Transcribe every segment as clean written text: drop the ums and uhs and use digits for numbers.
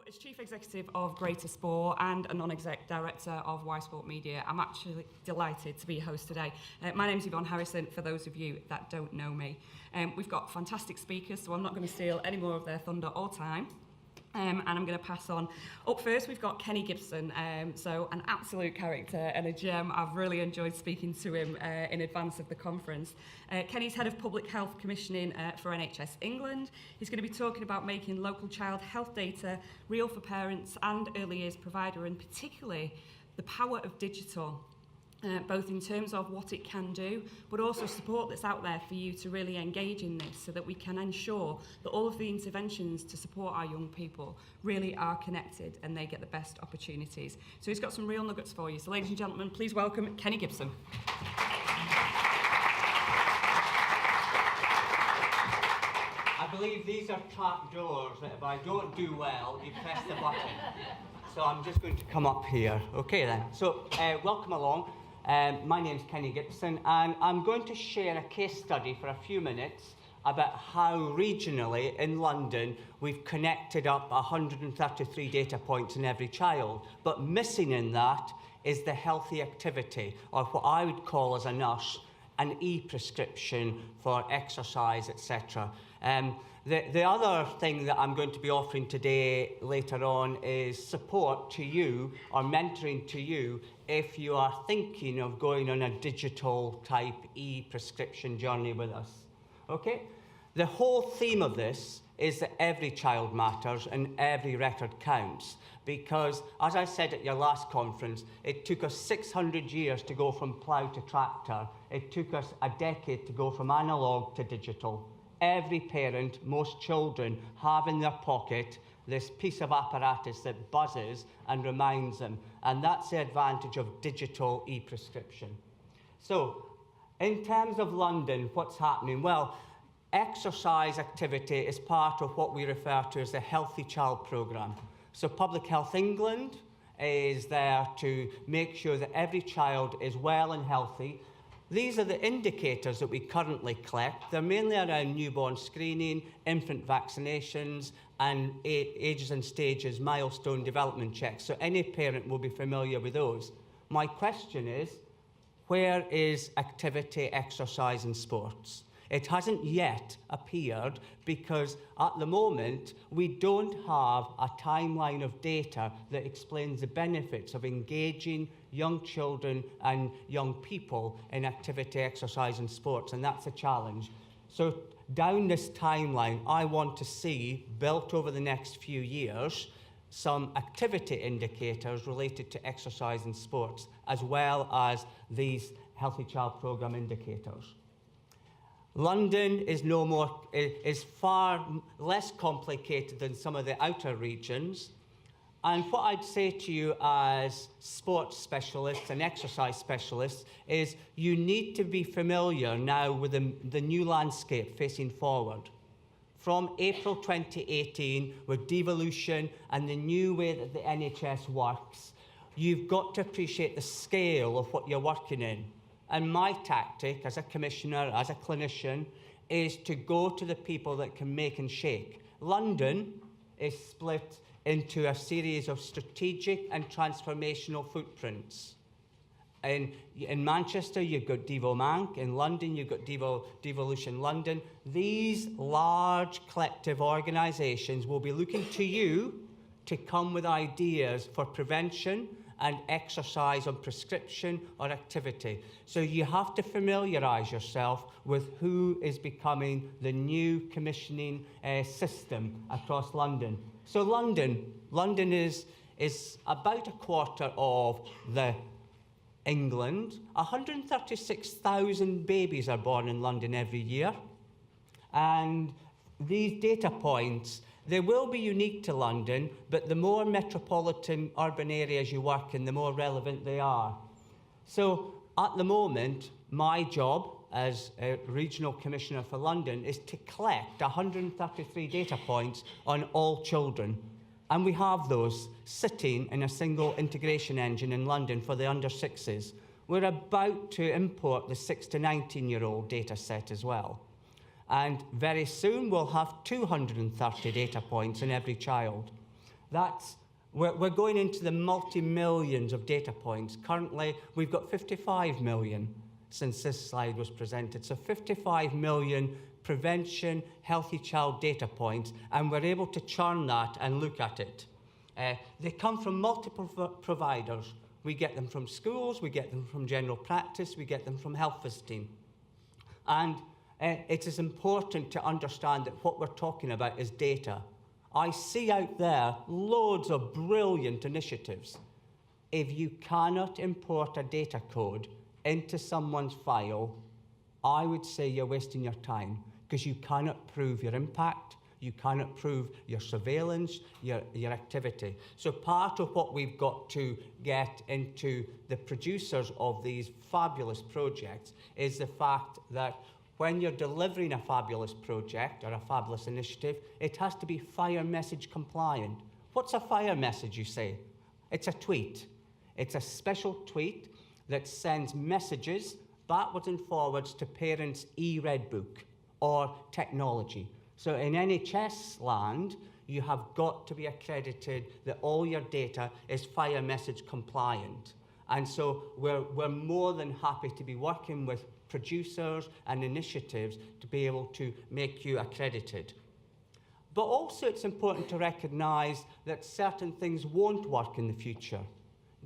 as Chief Executive of Greater Sport and a Non-Exec Director of Y Sport Media, I'm actually delighted to be your host today. My name's Yvonne Harrison, for those of you that don't know me. We've got fantastic speakers, so I'm not going to steal any more of their thunder or time. And I'm going to pass on. Up first, we've got Kenny Gibson, so an absolute character and a gem. I've really enjoyed speaking to him in advance of the conference. Kenny's Head of Public Health Commissioning for NHS England. He's going to be talking about making local child health data real for parents and early years provider, and particularly the power of digital. Both in terms of what it can do, but also support that's out there for you to really engage in this so that we can ensure that all of the interventions to support our young people really are connected and they get the best opportunities. So he's got some real nuggets for you. So ladies and gentlemen, please welcome Kenny Gibson. I believe these are trap doors that if I don't do well, you press the button. So I'm just going to come up here. Okay then. So welcome along. My name's Kenny Gibson, and I'm going to share a case study for a few minutes about how regionally in London we've connected up 133 data points in every child. But missing in that is the healthy activity, or what I would call as a nurse, an e-prescription for exercise, etc. The other thing that I'm going to be offering today later on is support to you or mentoring to you if you are thinking of going on a digital type e-prescription journey with us. Okay? The whole theme of this is that every child matters and every record counts, because as I said at your last conference, it took us 600 years to go from plough to tractor. It took us a decade to go from analogue to digital. Every parent, most children, have in their pocket this piece of apparatus that buzzes and reminds them. And that's the advantage of digital e-prescription. So, in terms of London, what's happening? Well, exercise activity is part of what we refer to as the Healthy Child Programme. So Public Health England is there to make sure that every child is well and healthy. These are the indicators that we currently collect. They're mainly around newborn screening, infant vaccinations, and ages and stages milestone development checks. So any parent will be familiar with those. My question is, where is activity, exercise and sports? It hasn't yet appeared because at the moment we don't have a timeline of data that explains the benefits of engaging young children and young people in activity, exercise and sports, and that's a challenge. So down this timeline, I want to see, built over the next few years, some activity indicators related to exercise and sports, as well as these Healthy Child Programme indicators. London is far less complicated than some of the outer regions. And what I'd say to you as sports specialists and exercise specialists is you need to be familiar now with the new landscape facing forward. From April 2018, with devolution and the new way that the NHS works, you've got to appreciate the scale of what you're working in. And my tactic as a commissioner, as a clinician, is to go to the people that can make and shake. London is split into a series of strategic and transformational footprints. In Manchester, you've got DevoMank. In London, you've got Devolution London. These large collective organisations will be looking to you to come with ideas for prevention and exercise on prescription or activity. So you have to familiarise yourself with who is becoming the new commissioning system across London. So London is about a quarter of England. 136,000 babies are born in London every year. And these data points, they will be unique to London, but the more metropolitan urban areas you work in, the more relevant they are. So at the moment, my job as a regional commissioner for London is to collect 133 data points on all children. And we have those sitting in a single integration engine in London for the under sixes. We're about to import the 6 to 19-year-old data set as well. And very soon we'll have 230 data points in every child. We're going into the multi-millions of data points. Currently, we've got 55 million since this slide was presented. So 55 million prevention, healthy child data points, and we're able to churn that and look at it. They come from multiple providers. We get them from schools, we get them from general practice, we get them from health visiting. And it is important to understand that what we're talking about is data. I see out there loads of brilliant initiatives. If you cannot import a data code into someone's file, I would say you're wasting your time, because you cannot prove your impact, you cannot prove your surveillance, your activity. So part of what we've got to get into the producers of these fabulous projects is the fact that when you're delivering a fabulous project or a fabulous initiative, it has to be fire message compliant. What's a fire message, you say? It's a tweet. It's a special tweet that sends messages backwards and forwards to parents' e-read book or technology. So in NHS land, you have got to be accredited that all your data is fire message compliant. And so we're more than happy to be working with producers and initiatives to be able to make you accredited. But also it's important to recognise that certain things won't work in the future.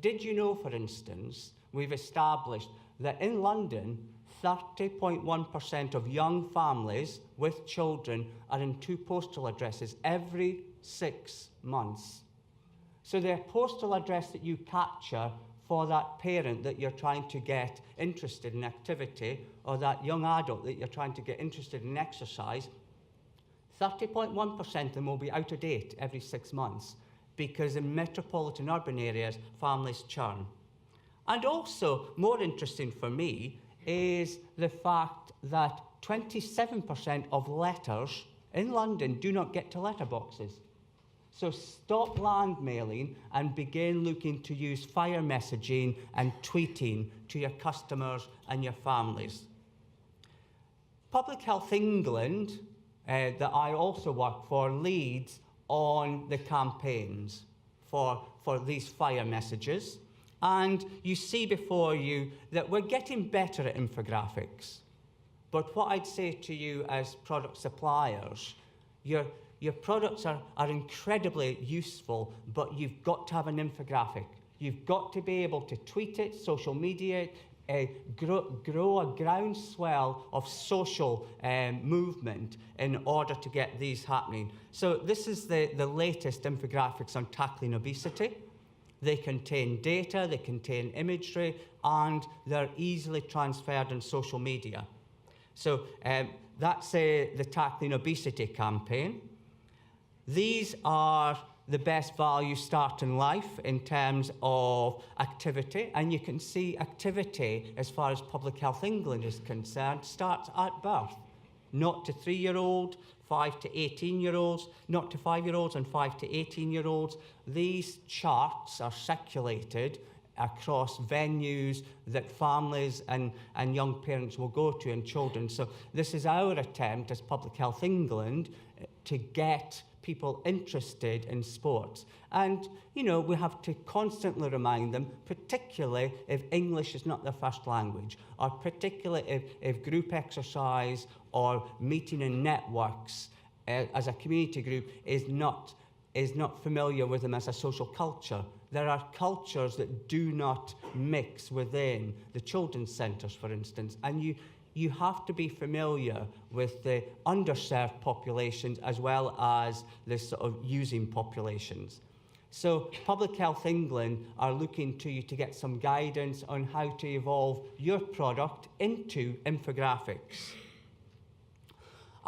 Did you know, for instance, we've established that in London, 30.1% of young families with children are in 2 postal addresses every 6 months. So the postal address that you capture for that parent that you're trying to get interested in activity, or that young adult that you're trying to get interested in exercise, 30.1% of them will be out of date every 6 months, because in metropolitan urban areas, families churn. And also, more interesting for me, is the fact that 27% of letters in London do not get to letterboxes. So stop land mailing and begin looking to use fire messaging and tweeting to your customers and your families. Public Health England, that I also work for, leads on the campaigns for these fire messages. And you see before you that we're getting better at infographics. But what I'd say to you as product suppliers, your products are incredibly useful, but you've got to have an infographic. You've got to be able to tweet it, social media, grow a groundswell of social movement in order to get these happening. So this is the latest infographics on tackling obesity. They contain data, they contain imagery, and they're easily transferred on social media. So that's the Tackling Obesity campaign. These are the best value start in life in terms of activity, and you can see activity, as far as Public Health England is concerned, starts at birth. Not to 3-year-old, 5 to 18-year-olds, not to 5-year-olds and 5 to 18-year-olds. These charts are circulated across venues that families and young parents will go to, and children. So this is our attempt as Public Health England to get people interested in sports. And, you know, we have to constantly remind them, particularly if English is not their first language, or particularly if group exercise or meeting in networks as a community group is not familiar with them as a social culture. There are cultures that do not mix within the children's centres, for instance, and you have to be familiar with the underserved populations as well as the sort of using populations. So Public Health England are looking to you to get some guidance on how to evolve your product into infographics.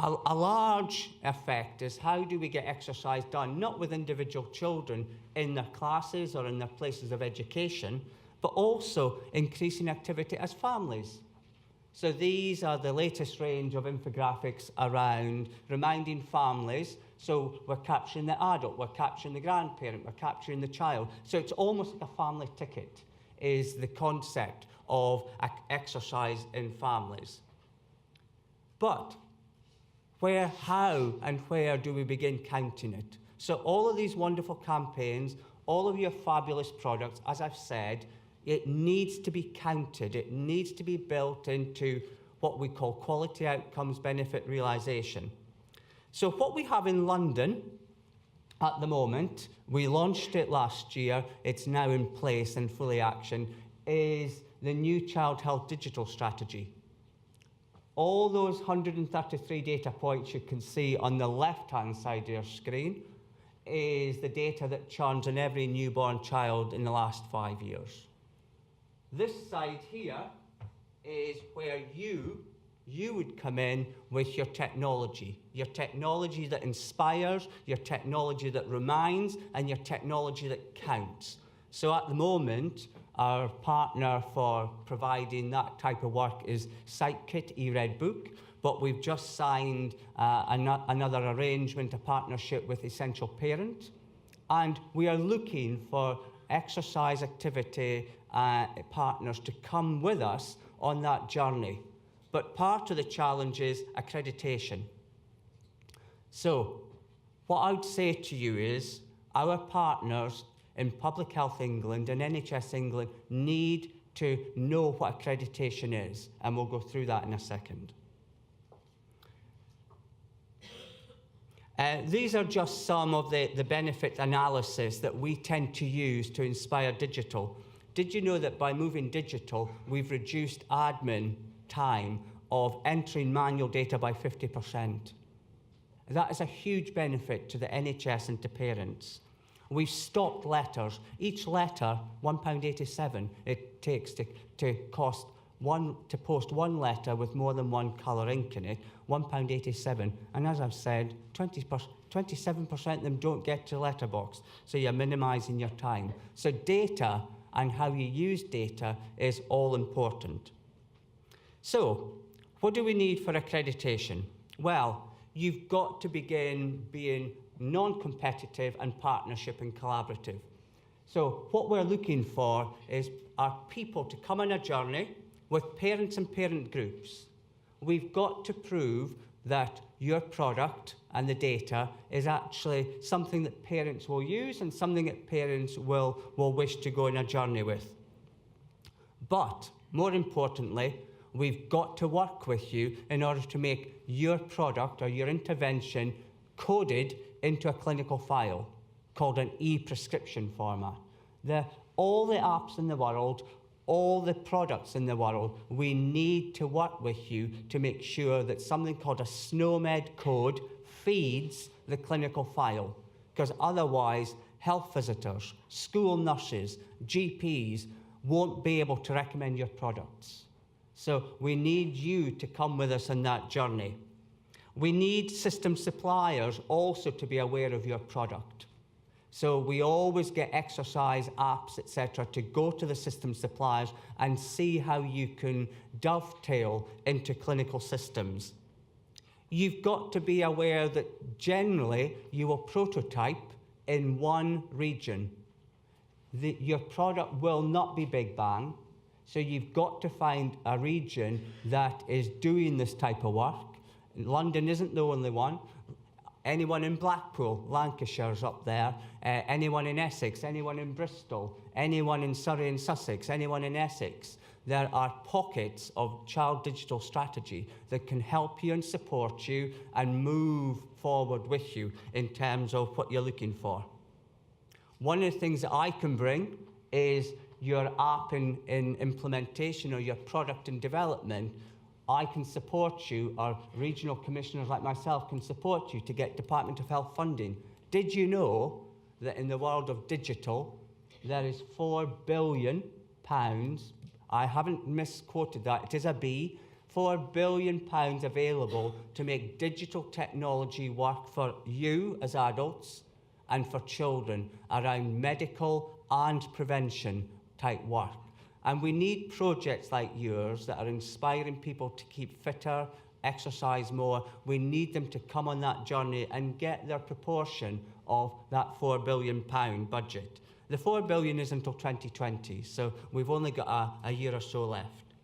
A large effect is how do we get exercise done, not with individual children in their classes or in their places of education, but also increasing activity as families. So these are the latest range of infographics around reminding families. So we're capturing the adult, we're capturing the grandparent, we're capturing the child. So it's almost like a family ticket is the concept of exercise in families. But how and where do we begin counting it? So all of these wonderful campaigns, all of your fabulous products, as I've said, it needs to be counted. It needs to be built into what we call quality outcomes benefit realisation. So what we have in London at the moment, we launched it last year, it's now in place and fully action, is the new child health digital strategy. All those 133 data points you can see on the left-hand side of your screen is the data that churns on every newborn child in the last 5 years. This side here is where you would come in with your technology that inspires, your technology that reminds, and your technology that counts. So at the moment, our partner for providing that type of work is SiteKit eRed Book, but we've just signed another arrangement, a partnership with Essential Parent, and we are looking for exercise activity partners to come with us on that journey. But part of the challenge is accreditation. So what I would say to you is our partners in Public Health England and NHS England need to know what accreditation is, and we'll go through that in a second. These are just some of the benefit analysis that we tend to use to inspire digital. Did you know that by moving digital, we've reduced admin time of entering manual data by 50%? That is a huge benefit to the NHS and to parents. We've stopped letters. Each letter, £1.87 it takes to post one letter with more than one colour ink in it, £1.87. And as I've said, 27% of them don't get to the letterbox, so you're minimising your time. So data and how you use data is all important. So, what do we need for accreditation? Well, you've got to begin being non-competitive and partnership and collaborative. So what we're looking for are people to come on a journey with parents and parent groups. We've got to prove that your product and the data is actually something that parents will use and something that parents will wish to go on a journey with. But more importantly, we've got to work with you in order to make your product or your intervention coded into a clinical file called an e-prescription format. All the apps in the world, all the products in the world, we need to work with you to make sure that something called a SNOMED code feeds the clinical file, because otherwise health visitors, school nurses, GPs won't be able to recommend your products. So we need you to come with us on that journey. We need system suppliers also to be aware of your product. So we always get exercise apps, etc., to go to the system suppliers and see how you can dovetail into clinical systems. You've got to be aware that generally you will prototype in one region. Your product will not be big bang, so you've got to find a region that is doing this type of work. London isn't the only one. Anyone in Blackpool, Lancashire's up there, anyone in Essex, anyone in Bristol, anyone in Surrey and Sussex, anyone in Essex. There are pockets of child digital strategy that can help you and support you and move forward with you in terms of what you're looking for. One of the things that I can bring is your app in implementation or your product in development. I can support you, or regional commissioners like myself can support you to get Department of Health funding. Did you know that in the world of digital, there is £4 billion, I haven't misquoted that, it is a B, £4 billion available to make digital technology work for you as adults and for children around medical and prevention type work. And we need projects like yours that are inspiring people to keep fitter, exercise more. We need them to come on that journey and get their proportion of that £4 billion budget. The £4 billion is until 2020, so we've only got a year or so left.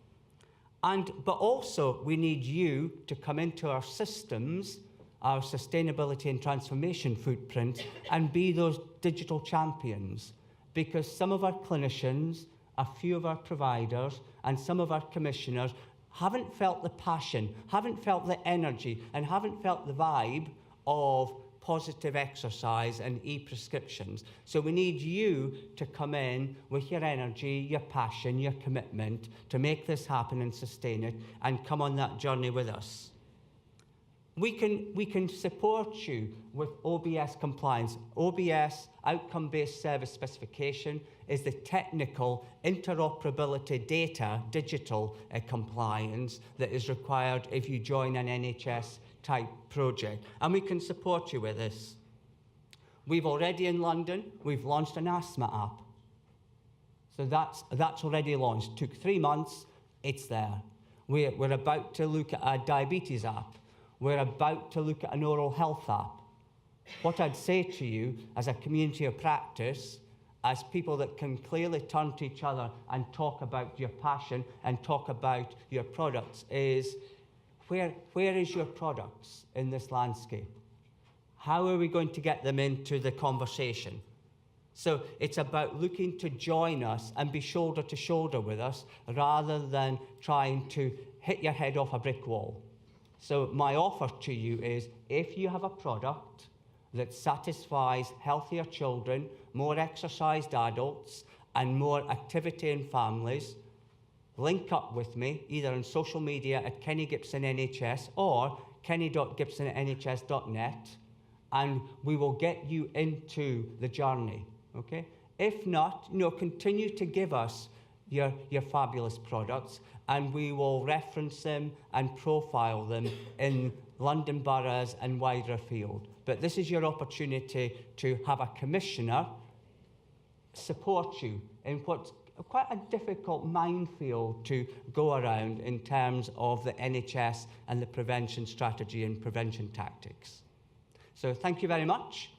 But also, we need you to come into our systems our sustainability and transformation footprint and be those digital champions, because some of our clinicians, a few of our providers, and some of our commissioners haven't felt the passion, haven't felt the energy, and haven't felt the vibe of positive exercise and e-prescriptions. So we need you to come in with your energy, your passion, your commitment to make this happen and sustain it and come on that journey with us. We can support you with OBS compliance. OBS, Outcome-Based Service Specification, is the technical interoperability data, digital compliance that is required if you join an NHS type project, and we can support you with this. We've already in London, we've launched an asthma app. So that's already launched. Took 3 months, it's there. We're about to look at a diabetes app. We're about to look at an oral health app. What I'd say to you as a community of practice, as people that can clearly turn to each other and talk about your passion and talk about your products, is where is your products in this landscape? How are we going to get them into the conversation? So it's about looking to join us and be shoulder to shoulder with us rather than trying to hit your head off a brick wall. So my offer to you is, if you have a product that satisfies healthier children, more exercised adults, and more activity in families, link up with me, either on social media at Kenny Gibson NHS or kenny.gibson@nhs.net, and we will get you into the journey, okay? If not, continue to give us your fabulous products, and we will reference them and profile them in London boroughs and wider afield. But this is your opportunity to have a commissioner support you in what's quite a difficult minefield to go around in terms of the NHS and the prevention strategy and prevention tactics. So thank you very much.